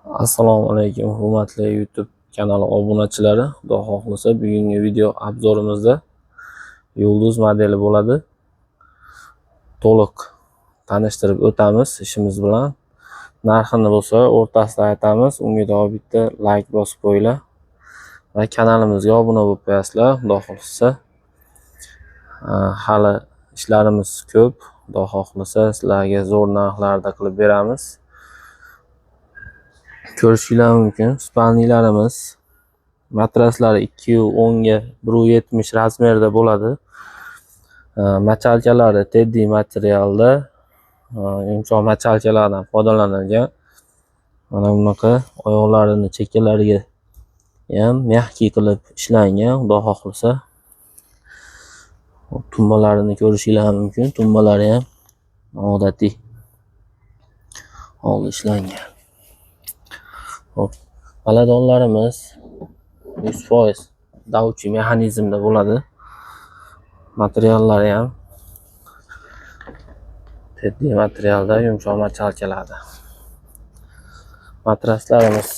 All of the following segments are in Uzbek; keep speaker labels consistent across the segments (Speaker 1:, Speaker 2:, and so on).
Speaker 1: Assalomu alaykum hurmatli YouTube kanali obunachilari. Xudo xohlasa bugungi video obzorimizda yulduz modeli bo'ladi. To'liq tanishtirib o'tamiz ishimiz bilan. Narxini bo'lsa o'rtasida aytamiz. Unga doim bitta like bosib qo'yinglar va kanalimizga obuna bo'lib qo'yasizlar. Xudo xohlasa hali ishlarimiz ko'p. Xudo xohlasa sizlarga zo'r narxlarda qilib beramiz. Ko'rishinglar mumkin. Spalnilarimiz matraslari 210 ga 170 razmerda bo'ladi. Machalkalari teddy materialda, yumshoq machalkalardan foydalanilgan. Mana bunaqa oyoqlarini chekkalariga ham mehki qilib ishlangan. Xudo xohlasa tumbalarini ko'rishinglar mumkin. Tumbalari ham odatiy holda ishlangan. Hop, baladonlarimiz 100% davchi mexanizmda bo'ladi. Materiallari ham teddy materialda, yumshoq machalkalarda. Matraslarimiz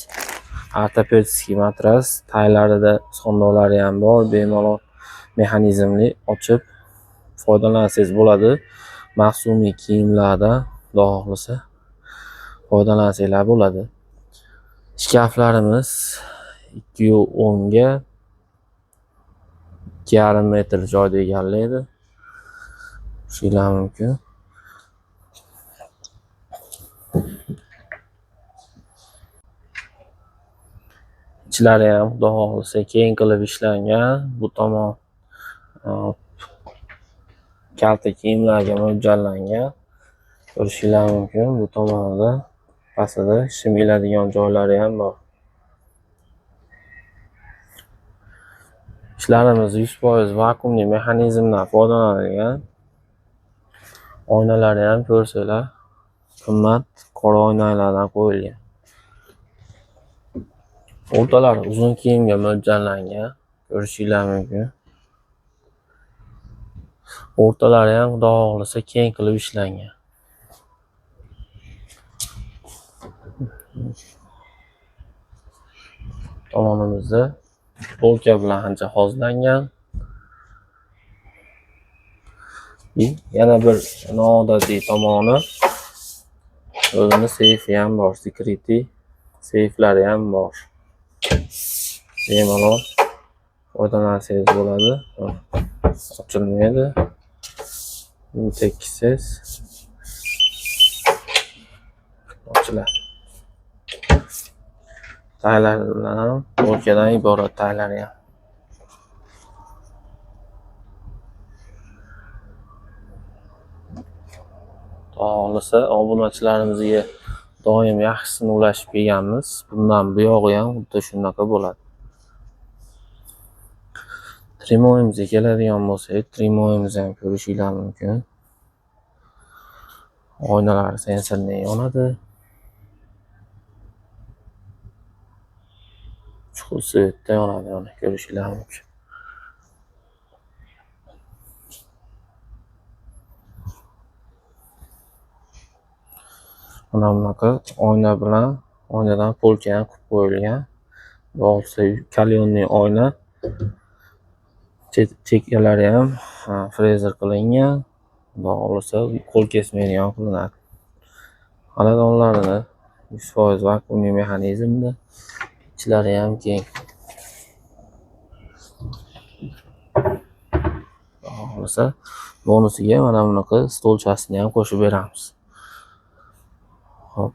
Speaker 1: ortopedskiy matras, taylarida sondolari ham bor, bemalol mexanizmli ochib foydalansangiz bo'ladi. Mavsumiy kiyimlarda xudo xohlasa foydalansanglar bo'ladi. Shkaflarimiz 210 ga 2,5 metr joyda egallaydi. Ko'rishinglar mumkin. Ichlari ham xudo xohlasa keng qilib ishlangan. Bu tomon kalta kiyimlarga mo'ljallangan. Ko'rishinglar mumkin. Bu tomonda pastida shim iladigan joylari ham bor. Ishlarimiz 100% vakuumli mexanizmdan foydalanilgan. Oynalari ham ko'rsanglar qimmat qora oynalardan qo'yilgan. O'rtalari uzun kiyimga mo'ljallangan. Ko'rishinglar mumkin. O'rtalari ham xudo xohlasa keng qilib ishlangan. Tomonimizda polka bilan ancha hozlangan. Yana bir noodatiy tomoni o'zini seyfi ham bor, security seyflari ham bor. Bemalol foydalansangiz bo'ladi. Ochilmaydi. Tekissiz ochiladi. Taylar bilan ham polkadan iborat taylari ham. Xohlasa obunachilarimizga doim yaxshisini ulashib kelganmiz. Bundan bu yog'i ham xuddi shunaqa bo'ladi. Trimoyimizga keladigan bo'lsak, trimoyimizni ham ko'rishinglar mumkin. Oynalari sensordan yonadi. Chuqur svetda yonadi, uni ko'rishinglar mumkin. Mana bunaqa oyna bilan oynadan polka ham qilib qo'yilgan. Bo'lsa kalyonli oyna. Chekkalari ham frezer qilingan. Xudo xohlasa qo'l kesmaydigan qilinadi. Xonadonlarini 100% vakuumli mexanizmda. Ichlari ham keng. Xudo xohlasa bonusiga mana bunaqa stolchasini ham qo'shib beramiz. Hop.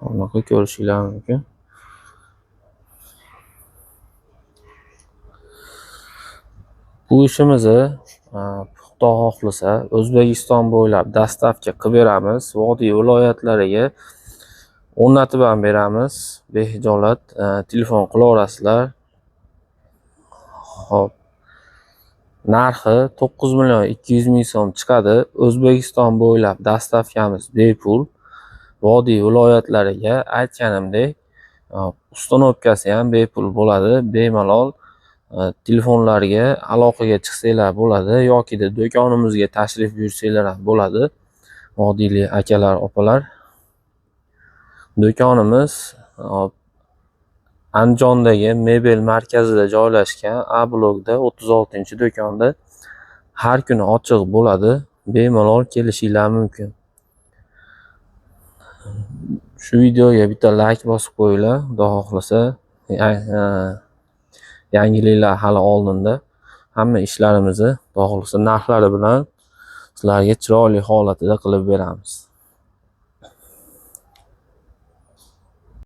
Speaker 1: Bunaqa ko'rishinglar mumkin. Bu ishimizni Xudo xohlasa O'zbekiston bo'ylab dastavka qilib beramiz. Vodiy viloyatlariga o'rnatib ham beramiz. Behijolat telefon qilaverasizlar. Hop. Narxi 9,200,000 so'm chiqadi. O'zbekiston bo'ylab dastavkamiz bepul. Vodiy viloyatlariga aytganimdek, ustanovkasi ham bepul bo'ladi. Bemalol telefonlarga aloqaga chiqsanglar bo'ladi yoki do'konimizga tashrif buyursanglar ham bo'ladi. Vodiyli akalar, opalar. Do'konimiz Andijondagi mebel markazida joylashgan. A blokda 36-do'konda har kuni ochiq bo'ladi. Bemalol kelishinglar mumkin. Shu videoga bitta like bosib qo'yinglar. Xudo xohlasa, yangiliklar hali oldinda. Hamma ishlarimizni, Xudo xohlasa, narxlari bilan sizlarga chiroyli holatida qilib beramiz.